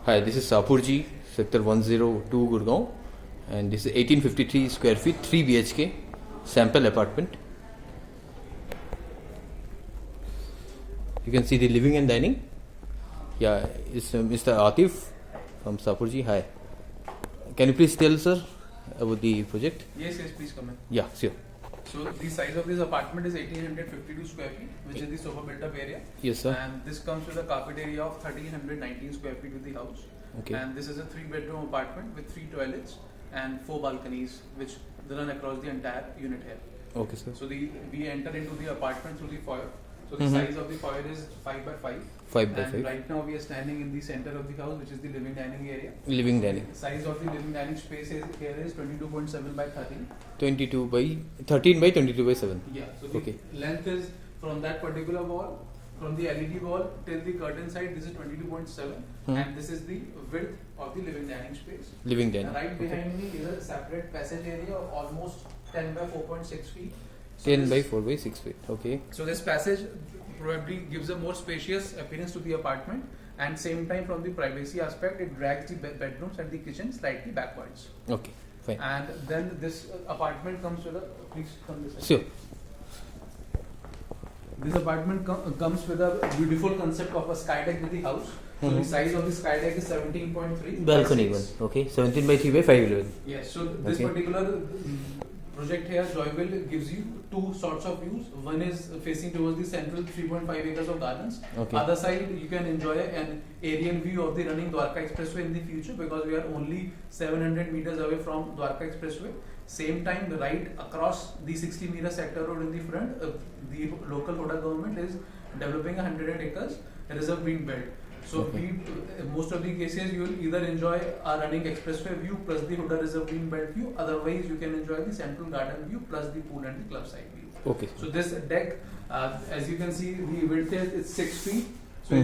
Hi, this is Sapurji, Sector 102, Gurgaon, and this is 1853 square feet, 3 BHK, sample apartment. You can see the living and dining. Yeah, it's Mr. Atif from Sapurji. Hi. Can you please tell, sir, about the project? Yes, please come in. Yeah, sure. So the size of this apartment is 1852 square feet, which is the sofa built-up area. Yes, sir. And this comes with a carpet area of 1319 square feet with the house. Okay. And this is a 3-bedroom apartment with 3 toilets and 4 balconies, which run across the entire unit here. Okay, sir. So we enter into the apartment through the foyer. So the size of the foyer is 5 by 5. 5 by And 5. right now we are standing in the center of the house, which is the living dining area. Living dining. The size of the living dining space here is 22.7 by 13. 22 by 13 by 22 by 7. Yeah, so the Okay. length is from that particular wall, from the LED wall till the curtain side, this is 22.7, and this is the width of the living dining space. Living dining. And right behind me is a separate passage area of almost 10 by 4.6 feet. So 10 by this- 4 by 6 feet. Okay. So this passage probably gives a more spacious appearance to the apartment, and same time from the privacy aspect, it drags the bedrooms and the kitchen slightly backwards. Okay. Fine. And then this apartment comes with a, please come this side. Sure. This apartment comes with a beautiful concept of a sky deck with the house. So the size of the sky deck is 17.3. Balcony by one. 6. Okay. 17 by 3 by 511. Yes. So this Okay. particular project here, Joyville, gives you two sorts of views. One is facing towards the central 3.5 acres of gardens. Okay. Other side, you can enjoy an aerial view of the running Dwarka Expressway in the future, because we are only 700 meters away from Dwarka Expressway. Same time, right across the 60-meter sector road in the front, the local Huda government is developing 100 acres reserve green belt. So Okay. most of the cases you will either enjoy a running expressway view plus the Huda reserve green belt view. Otherwise, you can enjoy the central garden view plus the pool and the club side view. Okay. So this deck, as you can see, the width is 6 feet. So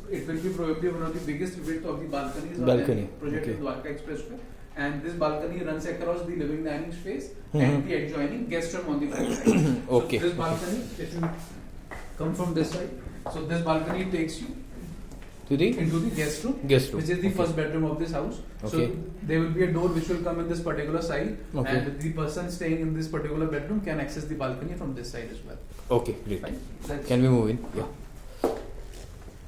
it will be probably one of the biggest width of the balconies of Balcony, any project okay. in Dwarka Expressway. And this balcony runs across the living dining space Mhm. and the adjoining guest room on the back side. Okay. So this balcony, if you come from this side, so this balcony takes you To the into the guest room, guest room. which is the Okay. first bedroom of this house. Okay. So there will be a door which will come in this particular side, Okay. and the person staying in this particular bedroom can access the balcony from this side as well. Okay. Great. Fine. That's- Can we move in? Yeah.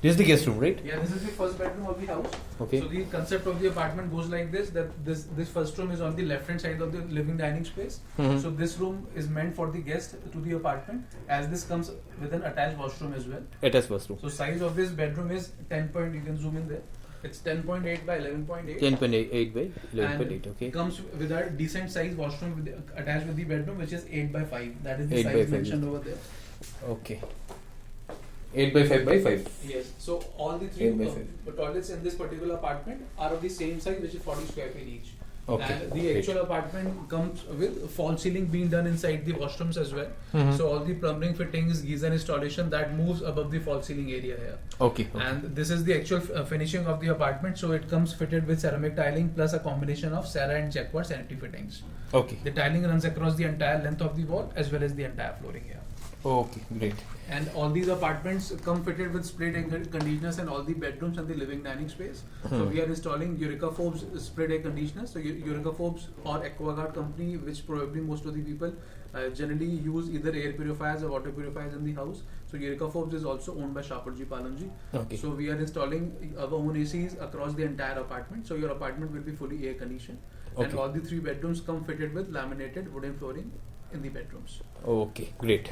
This is the guest room, right? Yeah, this is the first bedroom of the house. Okay. So the concept of the apartment goes like this: that this first room is on the left hand side of the living dining space. Mhm. So this room is meant for the guest to the apartment, as this comes with an attached washroom as well. Attached bathroom. So size of this bedroom is 10 point. You can zoom in there. It's 10.8 by 11.8. 10.8 by 11.8. And Okay. comes with a decent size washroom attached with the bedroom, which is 8 by 5. That is the 8 by size 5. mentioned over there. Okay. 8 by 5 by 5. Yes. So all the 3 8 by 5. toilets in this particular apartment are of the same size, which is 40 square feet each. Okay. And the Great. actual apartment comes with false ceiling being done inside the washrooms as well. Mhm. So all the plumbing fittings, geyser installation that moves above the false ceiling area here. Okay. Okay. And this is the actual finishing of the apartment. So it comes fitted with ceramic tiling plus a combination of Sarah and Jacquard sanitary fittings. Okay. The tiling runs across the entire length of the wall as well as the entire flooring here. Okay. Great. And all these apartments come fitted with split air conditioners in all the bedrooms and the living dining space. So we are installing Eureka Forbes split air conditioners. So Eureka Forbes or AquaGuard company, which probably most of the people generally use either air purifiers or water purifiers in the house. So Eureka Forbes is also owned by Shapoorji Pallonji. Okay. So we are installing our own ACs across the entire apartment. So your apartment will be fully air conditioned. And Okay. all the 3 bedrooms come fitted with laminated wooden flooring in the bedrooms. Okay. Great.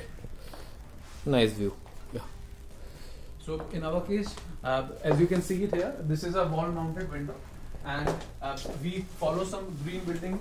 Nice view. Yeah. So in our case, as you can see it here, this is a wall-mounted window, and we follow some green building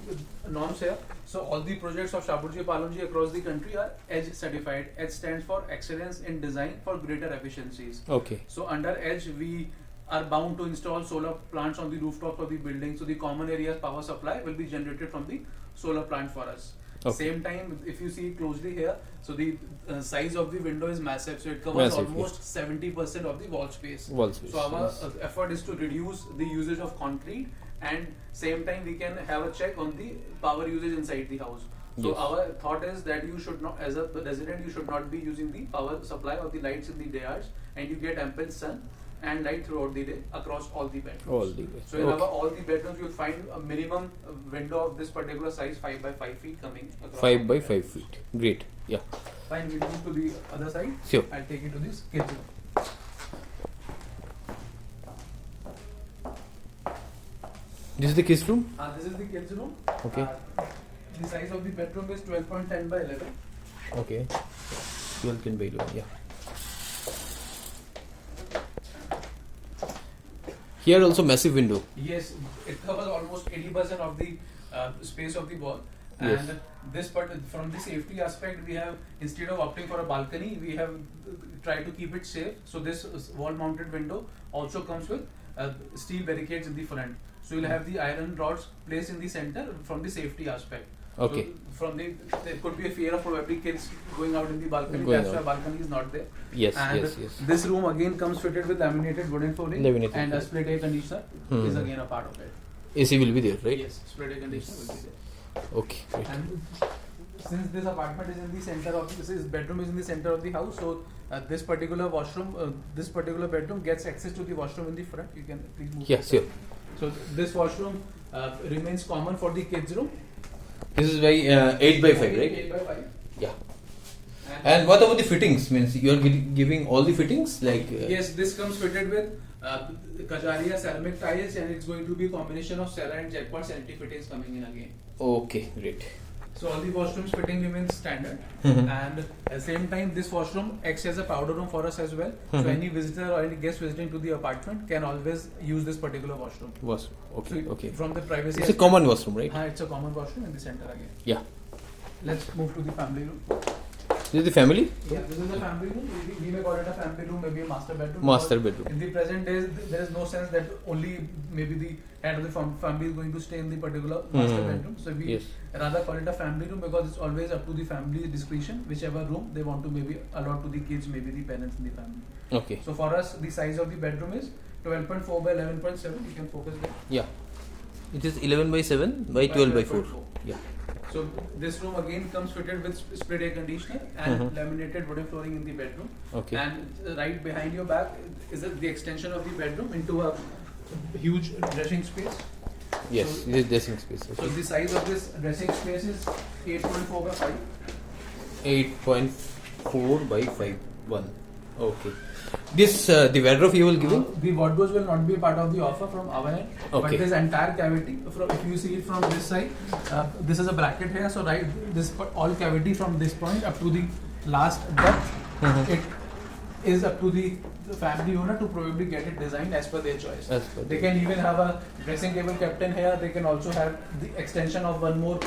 norms here. So all the projects of Shapoorji Pallonji across the country are EDGE certified. EDGE stands for Excellence in Design for Greater Efficiencies. Okay. So under EDGE, we are bound to install solar plants on the rooftops of the building. So the common area's power supply will be generated from the solar plant for us. Okay. Same time, if you see closely here, so the size of the window is massive. So it covers Massive, almost 70% of the wall space. Wall space. So our Yes. effort is to reduce the usage of concrete, and same time we can have a check on the power usage inside the house. So Yes. our thought is that you should not, as a resident, you should not be using the power supply or the lights in the day hours, and you get ample sun. and light throughout the day across all the bedrooms. All the way. So in Okay. all the bedrooms, you'll find a minimum window of this particular size, 5 by 5 feet coming across. 5 by 5 feet. Great. Yeah. Fine, we'll move to the other side. Sure. I'll take you to this kitchen. This is the kids room. This is the kids room. Okay. The size of the bedroom is 12.10 by 11. Okay. 12 can by 11. Yeah. Here also massive window. Yes, it covers almost 80% of the space of the wall. Yes. And this part, from the safety aspect, we have, instead of opting for a balcony, we have tried to keep it safe. So this wall-mounted window also comes with steel barricades in the front. So you'll have the iron rods placed in the center from the safety aspect. Okay. So there could be a fear of probably kids going out in the balcony. Going That's why out. balcony is not there. Yes, And yes, yes. this room again comes fitted with laminated wooden flooring, Laminated and a flooring. split air conditioner Hmm. is again a part of it. AC will be there, right? Yes, split air conditioner will be there. Okay, great. And since this apartment is in the center of this bedroom is in the center of the house, so this particular washroom, this particular bedroom gets access to the washroom in the front. You can please move. Yeah, sure. So this washroom remains common for the kids room. This is by 8 by 5, right? 8 by 5. Yeah. And what about the fittings? Means you are giving all the fittings like. Yes, this comes fitted with Kajaria ceramic tiles, and it's going to be a combination of Cera and Jackpot sanitary fittings coming in again. Okay, great. So all the washrooms fitting remains standard, Mhm. and at the same time this washroom acts as a powder room for us as well. So Mhm. any visitor or any guest visiting to the apartment can always use this particular washroom. Washroom. Okay, So okay. From the privacy. It's a common washroom, right? It's a common washroom in the center again. Yeah. Let's move to the family room. This is the family? Yeah, this is the family room. We may call it a family room, maybe a master bedroom. Master because bedroom. In the present days, there is no sense that only maybe the head of the family is going to stay in the particular master Mhm. bedroom. So we Yes. rather call it a family room because it's always up to the family discretion, whichever room they want to maybe allot to the kids, maybe the parents in the family. Okay. So for us, the size of the bedroom is 12.4 by 11.7. You can focus there. Yeah. It is 11 by 7 by 12 by 4. Yeah. So this room again comes fitted with split air conditioner and Mhm. laminated wooden flooring in the bedroom. Okay. And right behind your back is the extension of the bedroom into a huge dressing space. Yes, So- this is dressing space. So Okay. the size of this dressing space is 8.4 by 5. 8.4 by 5. 1. Okay. This the wardrobe you will giving? The wardrobes will not be part of the offer from our end. Okay. But this entire cavity, if you see it from this side, this is a bracket here. So right, all cavity from this point up to the last depth, Mhm. it is up to the family owner to probably get it designed as per their choice. As per They their- can even have a dressing table kept in here. They can also have the extension of one more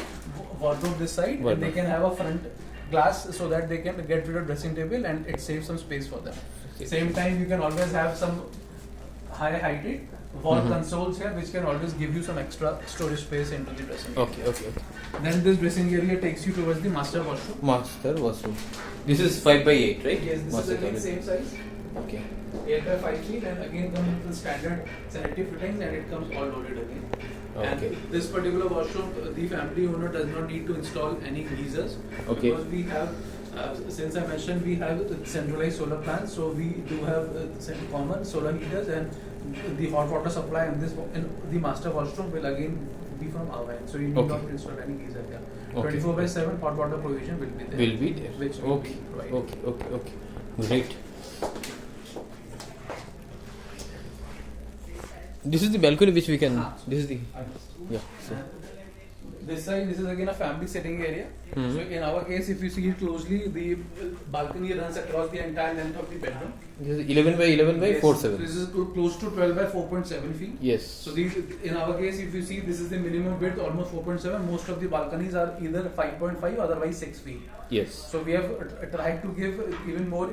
wardrobe this side, and they Wardrobe. can have a front glass so that they can get rid of dressing table and it saves some space for them. Same time, you can always have some high heighted wall Mhm. consoles here, which can always give you some extra storage space into the dressing area. Okay, okay, okay. Then this dressing area takes you towards the master washroom. Master washroom. This is 5 by 8, right? Yes, this Master is again toilet. same size, Okay. 8 by 5 feet, and again comes with the standard sanitary fittings, and it comes all loaded again. Okay. And this particular washroom, the family owner does not need to install any geysers. Okay. Because we have, since I mentioned, we have centralized solar plants, so we do have common solar heaters, and the hot water supply in the master washroom will again be from our end. So you need Okay. not to install any geyser here. Okay. 24 by 7 hot water provision will be there. Will be there. Which will Okay. be provided. Okay, okay, okay. Great. This is the balcony which we can. This is the. Yeah. So. This side, this is again a family sitting area. Mhm. So in our case, if you see it closely, the balcony runs across the entire length of the bedroom. This is 11 by 11 by Yes, 4.7. This is close to 12 by 4.7 feet. Yes. So these, in our case, if you see, this is the minimum width, almost 4.7. Most of the balconies are either 5.5, otherwise 6 feet. Yes. So we have tried to give even more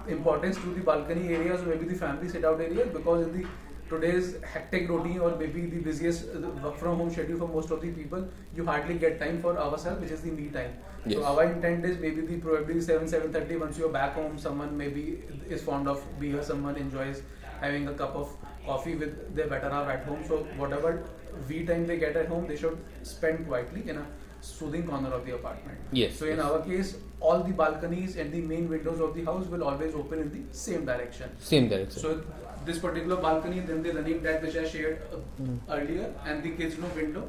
importance to the balcony areas, or maybe the family sit-out areas, because in the today's hectic routine, or maybe the busiest work from home schedule for most of the people, you hardly get time for ourselves, which is the me time. Yes. So our intent is maybe the probably 7:30 once you're back home, someone maybe is fond of beer, someone enjoys having a cup of coffee with their better half at home. So whatever we time they get at home, they should spend quietly in a soothing corner of the apartment. Yes, So in yes. our case, all the balconies and the main windows of the house will always open in the same direction. Same direction. So this particular balcony, then the running deck which I shared earlier, and the kids' room window,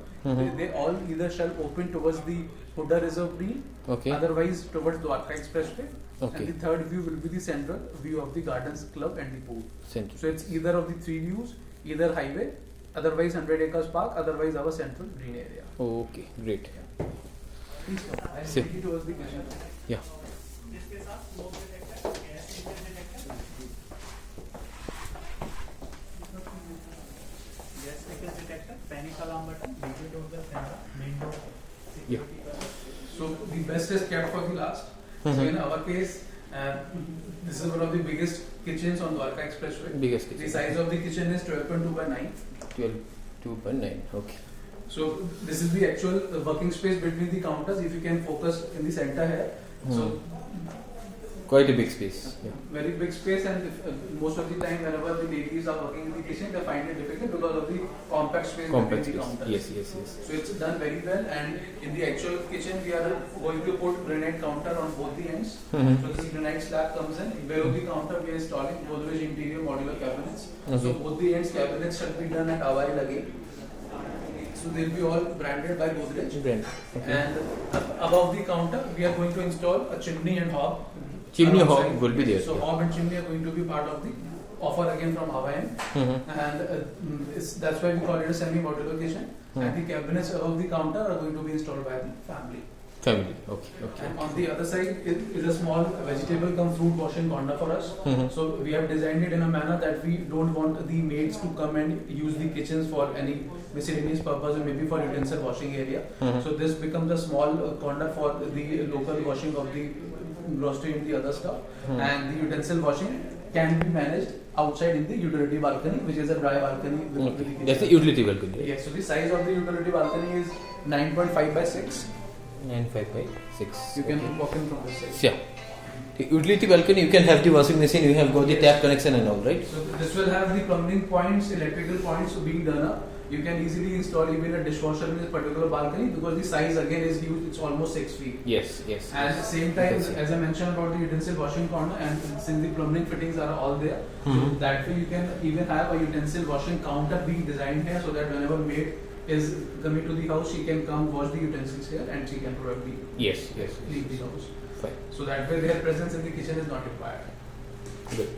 they all either shall open towards the Huda Reserve Green, Okay. otherwise towards Dwarka Expressway, Okay. and the third view will be the central view of the Gardens Club and the pool. Central. So it's either of the three views, either highway, otherwise 100 acres park, otherwise our central green area. Okay, great. Please come. I'll Sir. take you towards the kitchen. Yeah. Gas leakage detector, panic alarm button, DJ doorbell camera, main door, Yeah. So the best is kept for the last. So Mhm. in our case, this is one of the biggest kitchens on Dwarka Expressway. Biggest The kitchen. size of the kitchen is 12.2 by 9. 12.9. Okay. So this is the actual working space between the counters. If you can focus in the center here. So Quite a big space. Yeah. very big space, and if, most of the time whenever the ladies are working in the kitchen, they find it difficult because of the compact space Compact between the space. counters. Yes, yes, yes. So it's done very well, and in the actual kitchen we are going to put granite counter on both the ends. Mhm. So this granite slab comes in. Below the counter we are installing Godrej interior modular cabinets. So Okay. both the ends cabinets shall be done at Avail again. So they'll be all branded by Godrej. Brand. Okay. And above the counter we are going to install a chimney and hob. Chimney hob alongside. will be there. So hob and chimney are going to be part of the offer again from our end. Mhm. And that's why we call it a semi-modular kitchen. And the cabinets above the counter are going to be installed by the family. Family. Okay. Okay. And on the other side is a small vegetable cum fruit washing corner for us. Mhm. So we have designed it in a manner that we don't want the maids to come and use the kitchens for any miscellaneous purpose or maybe for utensil washing area. Mhm. So this becomes a small corner for the local washing of the grocery and the other stuff. Mhm. And the utensil washing can be managed outside in the utility balcony, which is a dry balcony with the Okay. kitchen. That's the utility balcony. Yes, so the size of the utility balcony is 9.5 by 6. 9.5 by 6. You can Okay. walk in from this side. Yeah. The utility balcony, you can have the washing machine, you have got the tap connection and all, right? So this will have the plumbing points, electrical points being done up. You can easily install even a dishwasher in this particular balcony because the size again is huge. It's almost 6 feet. Yes, yes. And at the same time, Yes. as I mentioned about the utensil washing corner, and since the plumbing fittings are all there, Mhm. so that way you can even have a utensil washing counter being designed here, so that whenever maid is coming to the house, she can come wash the utensils here, and she can probably Yes, yes. leave the house. Fine. So that way their presence in the kitchen is not required. Good.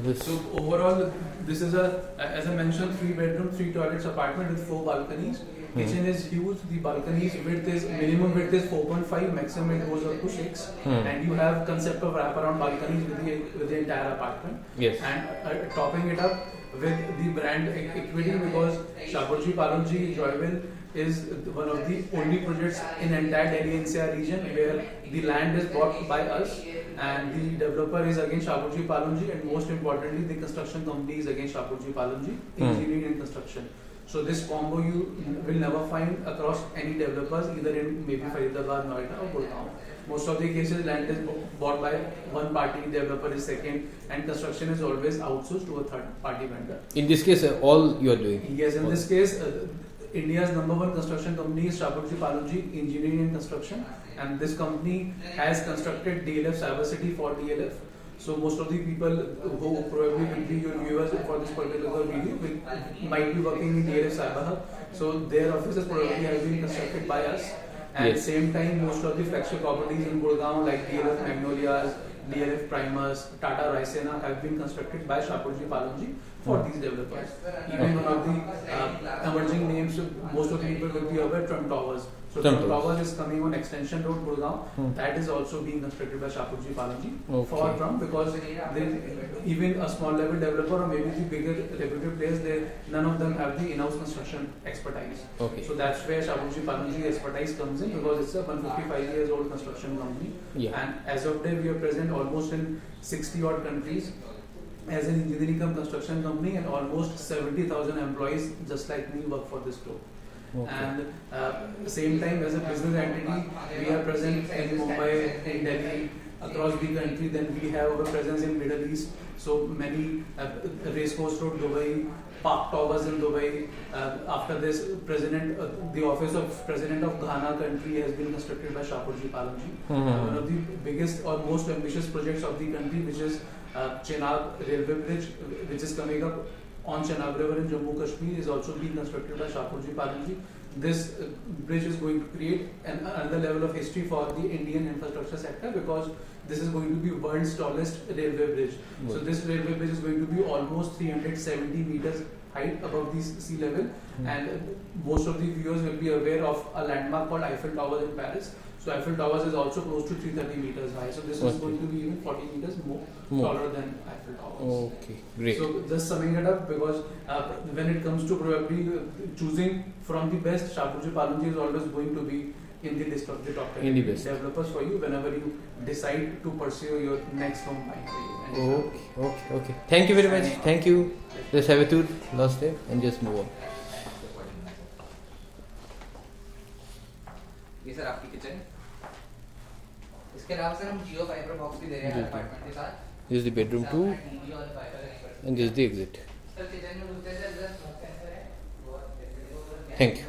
This. So overall, this is a, as I mentioned, 3-bedroom, 3 toilets apartment with 4 balconies. Kitchen is huge. The balconies width is minimum width is 4.5, maximum it goes up to 6. And you have concept of wraparound balconies with the entire apartment. Yes. And topping it up with the brand equity, because Shapoorji Pallonji Joyville is one of the only projects in entire Delhi NCR region where the land is bought by us and the developer is again Shapoorji Pallonji, and most importantly the construction company is again Shapoorji Pallonji Engineering and Construction. So this combo you will never find across any developers either in maybe Faridabad, Noida or Gurgaon. Most of the cases land is bought by one party, developer is second, and construction is always outsourced to a third party vendor. In this case, all you are doing. Yes, in this case, India's #1 construction company is Shapoorji Pallonji Engineering and Construction, and this company has constructed DLF Cyber City for DLF. So most of the people who probably will be your viewers for this particular video might be working in DLF Cyber Hub. So their offices probably have been constructed by us. And at the same time, most of the flagship properties in Gurgaon like DLF Magnolias, DLF Primus, Tata Raisena have been constructed by Shapoorji Pallonji for these developers. Even one of the emerging names, most of the people will be aware, Trump Towers. So Trump Towers is coming on Extension Road, Gurgaon. That is also being constructed by Shapoorji Pallonji for Trump, because they, even a small level developer or maybe the bigger reputed players, none of them have the in-house construction expertise. Okay. So that's where Shapoorji Pallonji expertise comes in, because it's a 155 years old construction company. Yeah. And as of today, we are present almost in 60 odd countries as an engineering cum construction company, and almost 70,000 employees just like me work for this group. Okay. And same time, as a business entity, we are present in Mumbai, in Delhi, across the country. Then we have our presence in Middle East. So many Racecourse Road, Dubai, Park Towers in Dubai. After this, the office of President of Ghana country has been constructed by Shapoorji Pallonji. One of the biggest or most ambitious projects of the country, which is Chenab Railway Bridge, which is coming up on Chenab River in Jammu Kashmir, is also being constructed by Shapoorji Pallonji. This bridge is going to create another level of history for the Indian infrastructure sector, because this is going to be world's tallest railway bridge. So this railway bridge is going to be almost 370 meters height above the sea level, and most of the viewers will be aware of a landmark called Eiffel Tower in Paris. So Eiffel Towers is also close to 330 meters high. So this is going to be even 40 meters more taller than Eiffel Towers. Okay, great. So just summing it up, because when it comes to probably choosing from the best, Shapoorji Pallonji is always going to be in the list of the top 10 developers for you whenever you decide to pursue your next home buying for you. Okay. Thank you very much. Thank you. Let's have a tour last day and just move on. ये sir आपकी kitchen है। इसके अलावा sir हम जियो fibre box भी दे रहे हैं apartment के साथ। This is the bedroom 2 and this is the exit. Sir kitchen में बोलते हैं सर Thank you.